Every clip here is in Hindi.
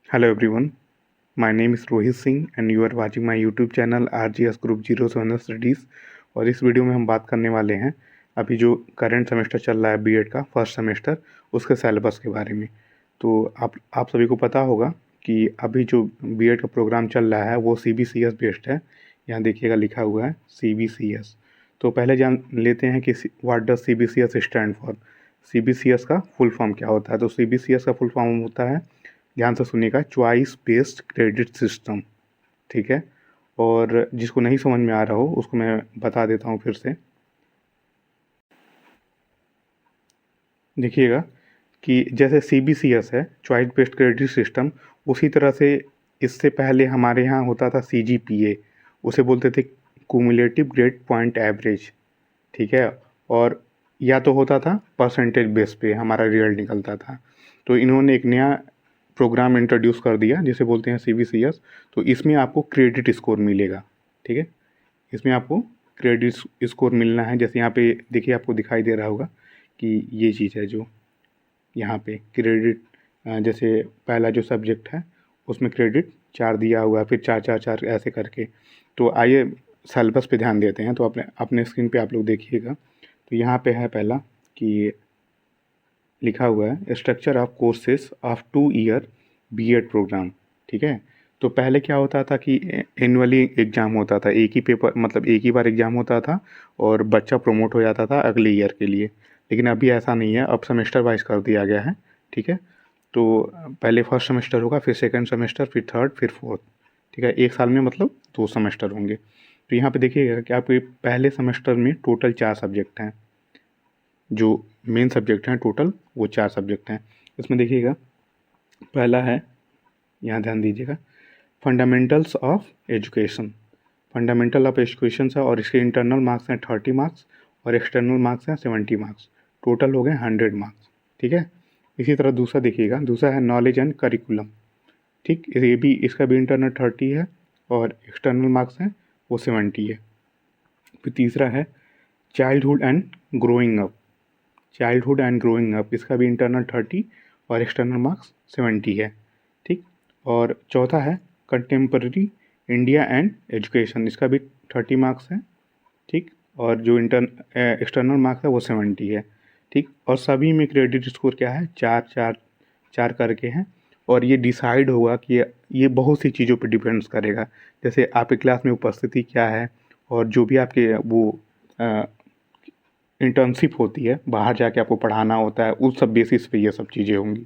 Hello everyone, my name is Rohit Singh and you are watching my YouTube channel RGS group 07 studies. और इस वीडियो में हम बात करने वाले हैं अभी जो करंट सेमेस्टर चल रहा है बीएड का फर्स्ट सेमेस्टर, उसके सिलेबस के बारे में। तो आप सभी को पता होगा कि अभी जो बीएड का प्रोग्राम चल रहा है वो CBCS बेस्ड है। यहाँ देखिएगा लिखा हुआ है CBCS। तो पहले जान लेते हैं कि what does CBCS stand for. CBCS का फुल फॉर्म क्या होता है। तो CBCS का फुल फॉर्म होता है, ध्यान से सुनिएगा, चॉइस बेस्ड क्रेडिट सिस्टम। ठीक है, और जिसको नहीं समझ में आ रहा हो उसको मैं बता देता हूँ फिर से। देखिएगा कि जैसे CBCS है चॉइस बेस्ड क्रेडिट सिस्टम, उसी तरह से इससे पहले हमारे यहाँ होता था CGPA, उसे बोलते थे कुमुलेटिव ग्रेड पॉइंट एवरेज। ठीक है, और या तो होता था परसेंटेज बेस पे हमारा रिजल्ट निकलता था। तो इन्होंने एक नया प्रोग्राम इंट्रोड्यूस कर दिया जिसे बोलते हैं CBCS। तो इसमें आपको क्रेडिट स्कोर मिलेगा। ठीक है, इसमें आपको क्रेडिट स्कोर मिलना है। जैसे यहाँ पे देखिए, आपको दिखाई दे रहा होगा कि ये चीज़ है जो यहाँ पे क्रेडिट, जैसे पहला जो सब्जेक्ट है उसमें क्रेडिट 4 दिया हुआ है, फिर 4 4 4 ऐसे करके। तो आइए सिलेबस पे ध्यान देते हैं। तो अपने अपने स्क्रीन पे आप लोग देखिएगा, तो यहाँ पे है पहला कि लिखा हुआ है structure of courses of 2 year BEd program. ठीक है, तो पहले क्या होता था कि एनुअली एग्ज़ाम होता था, एक ही पेपर, मतलब एक ही बार एग्ज़ाम होता था और बच्चा प्रमोट हो जाता था अगले ईयर के लिए। लेकिन अभी ऐसा नहीं है, अब सेमेस्टर वाइज कर दिया गया है। ठीक है, तो पहले फर्स्ट सेमेस्टर होगा, फिर सेकंड सेमेस्टर, फिर थर्ड, फिर फोर्थ। ठीक है, एक साल में मतलब 2 सेमेस्टर होंगे। तो यहाँ पे देखिएगा कि आपके पहले सेमेस्टर में टोटल 4 सब्जेक्ट हैं। जो मेन सब्जेक्ट हैं टोटल वो 4 सब्जेक्ट हैं। इसमें देखिएगा पहला है, यहाँ ध्यान दीजिएगा, fundamentals of education. Fundamental of education है और इसके इंटरनल मार्क्स हैं 30 मार्क्स और एक्सटर्नल मार्क्स हैं 70 मार्क्स। टोटल हो गए 100 मार्क्स। ठीक है, इसी तरह दूसरा देखिएगा, दूसरा है नॉलेज एंड करिकुलम। ठीक, ये भी, इसका भी इंटरनल 30 है और एक्सटर्नल मार्क्स हैं वो 70 है। फिर तीसरा है childhood and growing up. Childhood and growing up, इसका भी इंटरनल 30 और एक्सटर्नल मार्क्स 70 है। ठीक, और चौथा है कंटेम्पररी इंडिया एंड एजुकेशन, इसका भी 30 मार्क्स है। ठीक, और जो एक्सटर्नल मार्क्स है वो 70 है। ठीक, और सभी में क्रेडिट स्कोर क्या है, 4 4 4 करके हैं। और ये डिसाइड होगा कि ये बहुत सी चीज़ों पे डिपेंड्स करेगा, जैसे आपकी क्लास में उपस्थिति क्या है, और जो भी आपके वो इंटर्नशिप होती है, बाहर जाके आपको पढ़ाना होता है, उस सब बेसिस पे ये सब चीज़ें होंगी।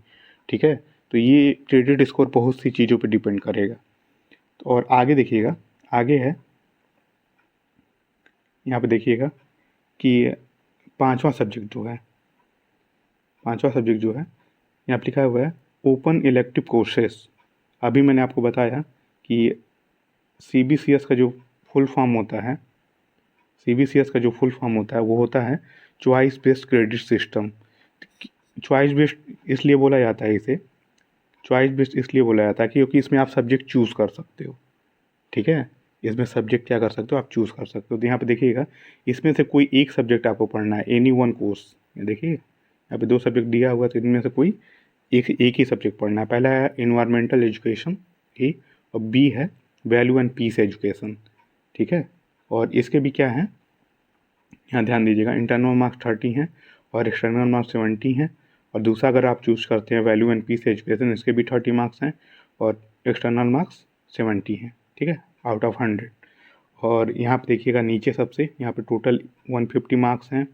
ठीक है, तो ये क्रेडिट स्कोर बहुत सी चीज़ों पे डिपेंड करेगा। तो और आगे देखिएगा, आगे है, यहाँ पे देखिएगा कि पांचवा सब्जेक्ट जो है यहाँ पे लिखा हुआ है ओपन इलेक्टिव कोर्सेस। अभी मैंने आपको बताया कि CBCS का जो फुल फॉर्म होता है, CBCS का जो फुल फॉर्म होता है वो होता है choice based credit system. Choice based इसलिए बोला जाता है इसे, चॉइस बेस्ड इसलिए बोला जाता है क्योंकि इसमें आप सब्जेक्ट चूज़ कर सकते हो। ठीक है, इसमें सब्जेक्ट क्या कर सकते हो, आप चूज़ कर सकते हो। तो यहाँ पे देखिएगा, इसमें से कोई एक सब्जेक्ट आपको पढ़ना है, एनी वन कोर्स। देखिए यहाँ पे 2 सब्जेक्ट दिया हुआ है, तो इनमें से कोई एक ही सब्जेक्ट पढ़ना है। पहला है इन्वायरमेंटल एजुकेशन, ए, और बी है वैल्यू एंड पीस एजुकेशन। ठीक है, और इसके भी क्या है, यहाँ ध्यान दीजिएगा, इंटरनल मार्क्स 30 हैं और एक्सटर्नल मार्क्स 70 हैं। और दूसरा अगर आप चूज़ करते हैं वैल्यू एंड पीस एजुकेशन, इसके भी 30 मार्क्स हैं और एक्सटर्नल मार्क्स 70 हैं। ठीक है, आउट ऑफ 100। और यहाँ पे देखिएगा नीचे सबसे, यहाँ पे टोटल 150 मार्क्स हैं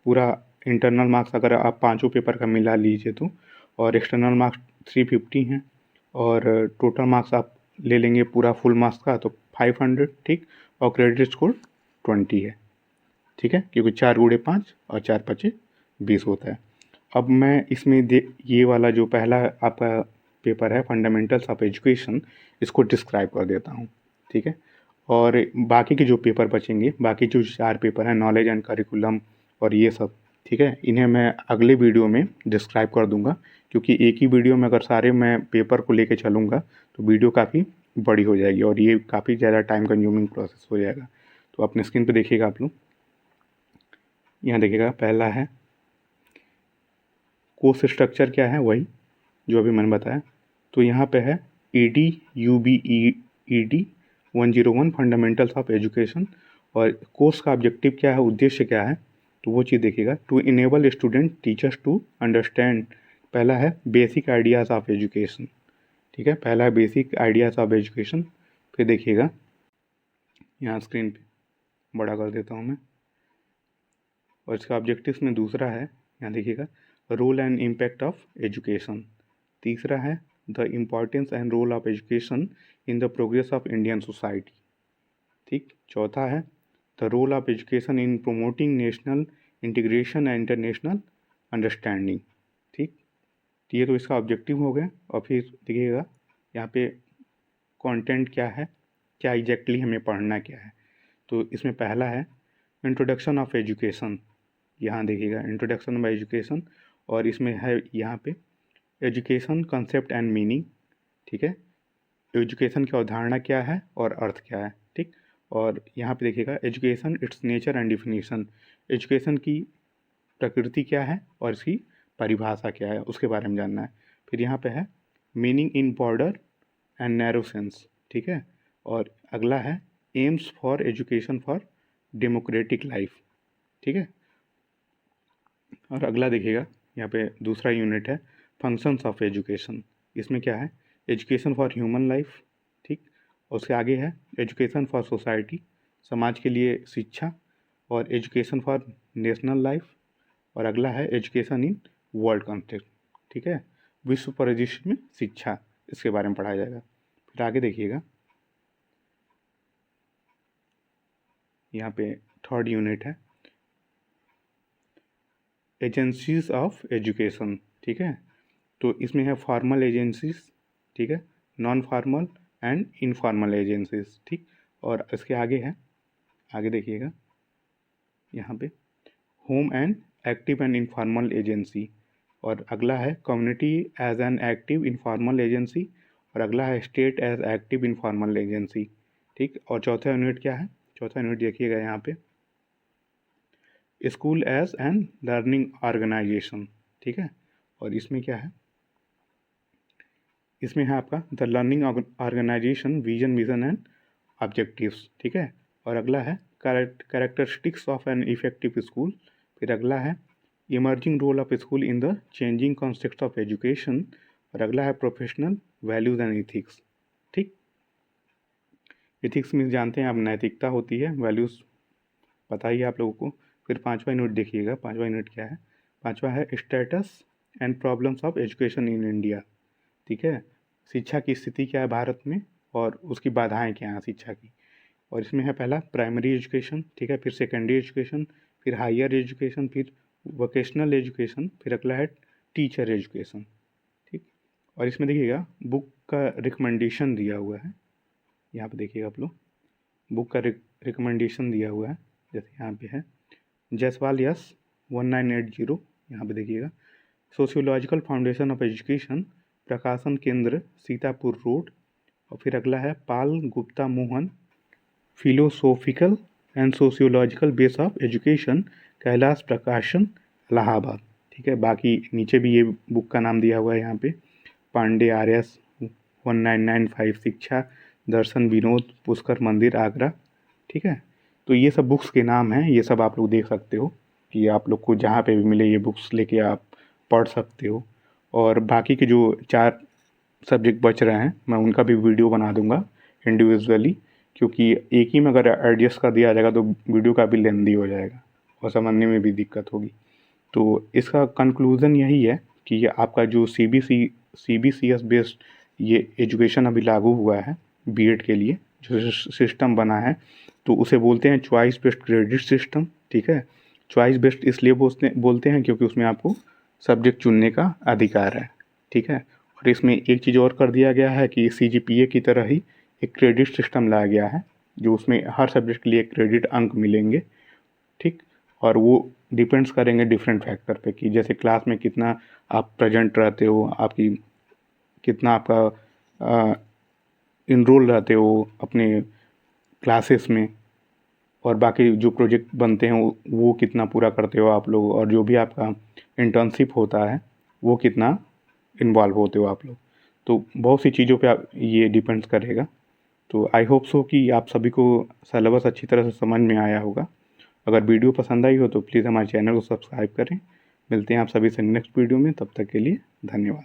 पूरा। इंटरनल मार्क्स अगर आप पाँचों पेपर का मिला लीजिए तो, और एक्सटर्नल मार्क्स 350 हैं, और टोटल मार्क्स आप ले लेंगे पूरा फुल मार्क्स का तो 500। ठीक, और क्रेडिट स्कोर 20 है। ठीक है, क्योंकि 4 गुणे 5 और 4 पचे 20 होता है। अब मैं इसमें ये वाला जो पहला आपका पेपर है फंडामेंटल्स ऑफ एजुकेशन, इसको डिस्क्राइब कर देता हूँ। ठीक है, और बाकी के जो पेपर बचेंगे, बाकी जो 4 पेपर हैं नॉलेज एंड करिकुलम और ये सब, ठीक है, इन्हें मैं अगले वीडियो में डिस्क्राइब कर दूंगा। क्योंकि एक ही वीडियो में अगर सारे मैं पेपर को लेके चलूँगा तो वीडियो काफ़ी बड़ी हो जाएगी और ये काफ़ी ज़्यादा टाइम कंज्यूमिंग प्रोसेस हो जाएगा। तो अपने स्क्रीन पे देखिएगा आप लोग, यहाँ देखिएगा पहला है कोर्स स्ट्रक्चर क्या है, वही जो अभी मैंने बताया। तो यहाँ पे है EDUBED 101 फंडामेंटल्स ऑफ एजुकेशन, और कोर्स का ऑब्जेक्टिव क्या है, उद्देश्य क्या है, तो वो चीज़ देखिएगा। To enable student teachers to understand, पहला है बेसिक आइडियाज़ ऑफ एजुकेशन, ठीक है, पहला है बेसिक आइडियाज़ ऑफ एजुकेशन। फिर देखिएगा यहाँ स्क्रीन पे बड़ा कर देता हूँ मैं, और इसका ऑब्जेक्टिव्स में दूसरा है, यहाँ देखिएगा, role and impact of education. तीसरा है the importance and role of education in the progress of Indian society, ठीक। चौथा है the role of education in promoting national integration and international understanding, ठीक। ये तो इसका ऑब्जेक्टिव हो गया। और फिर देखिएगा यहाँ पे कंटेंट क्या है, क्या एग्जैक्टली हमें पढ़ना क्या है। तो इसमें पहला है इंट्रोडक्शन ऑफ एजुकेशन, यहाँ देखिएगा इंट्रोडक्शन ऑफ एजुकेशन, और इसमें है यहाँ पे एजुकेशन कंसेप्ट एंड मीनिंग, ठीक है, एजुकेशन की अवधारणा क्या है और अर्थ क्या है, ठीक। और यहाँ पे देखिएगा education it's nature and definition, education की प्रकृति क्या है और इसकी परिभाषा क्या है, उसके बारे में जानना है। फिर यहाँ पे है meaning in border and narrow sense, ठीक है। और अगला है AIIMS for education for democratic life, ठीक है। और अगला देखिएगा यहाँ पे दूसरा यूनिट है फंक्शंस ऑफ एजुकेशन, इसमें क्या है एजुकेशन फॉर ह्यूमन लाइफ, ठीक। और उसके आगे है एजुकेशन फॉर सोसाइटी, समाज के लिए शिक्षा, और एजुकेशन फॉर नेशनल लाइफ, और अगला है एजुकेशन इन वर्ल्ड कॉन्टेक्स्ट, ठीक है, विश्व परिदृश्य में शिक्षा, इसके बारे में पढ़ाया जाएगा। फिर आगे देखिएगा यहाँ पे थर्ड यूनिट है एजेंसीज ऑफ एजुकेशन, ठीक है। तो इसमें है फॉर्मल एजेंसीज, ठीक है, non formal and informal agencies, ठीक। और इसके आगे है, आगे देखिएगा यहाँ पे home and active and informal agency, और अगला है community as an active informal agency, और अगला है state as active informal agency, ठीक। और चौथा यूनिट क्या है, चौथा यूनिट देखिएगा यहाँ पे school as an learning organization, ठीक है। और इसमें क्या है, इसमें है आपका the learning organization vision mission and objectives, ठीक है। और अगला है characteristics of an effective school, फिर अगला है emerging role of school in the changing context of education, और अगला है प्रोफेशनल वैल्यूज एंड इथिक्स, ठीक। इथिक्स में जानते हैं आप नैतिकता होती है, वैल्यूज़ पता ही है आप लोगों को। फिर पांचवा यूनिट देखिएगा, पांचवा यूनिट क्या है, पांचवा है status and problems of education in India, ठीक है, शिक्षा की स्थिति क्या है भारत में और उसकी बाधाएं क्या हैं शिक्षा की। और इसमें है पहला प्राइमरी एजुकेशन, ठीक है, फिर सेकेंडरी एजुकेशन, फिर हायर एजुकेशन, फिर वोकेशनल एजुकेशन, फिर अगला है टीचर एजुकेशन, ठीक। और इसमें देखिएगा बुक का रिकमेंडेशन दिया हुआ है, यहाँ पे देखिएगा आप लोग बुक का रिकमेंडेशन दिया हुआ है, जैसे यहाँ पे है जयसवाल यस 1980, यहाँ पे देखिएगा सोशियोलॉजिकल फाउंडेशन ऑफ एजुकेशन, प्रकाशन केंद्र सीतापुर रोड, और फिर अगला है Pal Gupta Mohan philosophical and sociological base of education, Kailash Prakashan Allahabad, ठीक है। बाकी नीचे भी ये बुक का नाम दिया हुआ है यहाँ पे पांडे RS 1995 शिक्षा दर्शन विनोद पुष्कर मंदिर आगरा, ठीक है। तो ये सब बुक्स के नाम हैं, ये सब आप लोग देख सकते हो कि आप लोग को जहाँ पे भी मिले ये बुक्स लेके आप पढ़ सकते हो। और बाकी के जो 4 सब्जेक्ट बच रहे हैं मैं उनका भी वीडियो बना दूंगा इंडिविजुअली, क्योंकि एक ही में अगर एडजस्ट कर दिया जाएगा तो वीडियो का भी लेंदी हो जाएगा और समझने में भी दिक्कत होगी। तो इसका कंक्लूज़न यही है कि ये आपका जो CBCS बेस्ड ये एजुकेशन अभी लागू हुआ है B.Ed के लिए जो सिस्टम बना है, तो उसे बोलते हैं चॉइस बेस्ड क्रेडिट सिस्टम, ठीक है। चॉइस बेस्ड इसलिए बोलते हैं क्योंकि उसमें आपको सब्जेक्ट चुनने का अधिकार है, ठीक है। और इसमें एक चीज़ और कर दिया गया है कि CGPA की तरह ही एक क्रेडिट सिस्टम लाया गया है, जो उसमें हर सब्जेक्ट के लिए क्रेडिट अंक मिलेंगे, ठीक। और वो डिपेंड्स करेंगे डिफरेंट फैक्टर पे कि जैसे क्लास में कितना आप प्रेजेंट रहते हो, आपकी कितना आपका इनरोल रहते हो अपने क्लासेस में, और बाकी जो प्रोजेक्ट बनते हैं वो कितना पूरा करते हो आप लोग, और जो भी आपका इंटर्नशिप होता है वो कितना इन्वॉल्व होते हो आप लोग। तो बहुत सी चीज़ों पे आप ये डिपेंड्स करेगा। तो आई होप सो कि आप सभी को सिलेबस अच्छी तरह से समझ में आया होगा। अगर वीडियो पसंद आई हो तो प्लीज़ हमारे चैनल को सब्सक्राइब करें। मिलते हैं आप सभी से नेक्स्ट वीडियो में, तब तक के लिए धन्यवाद।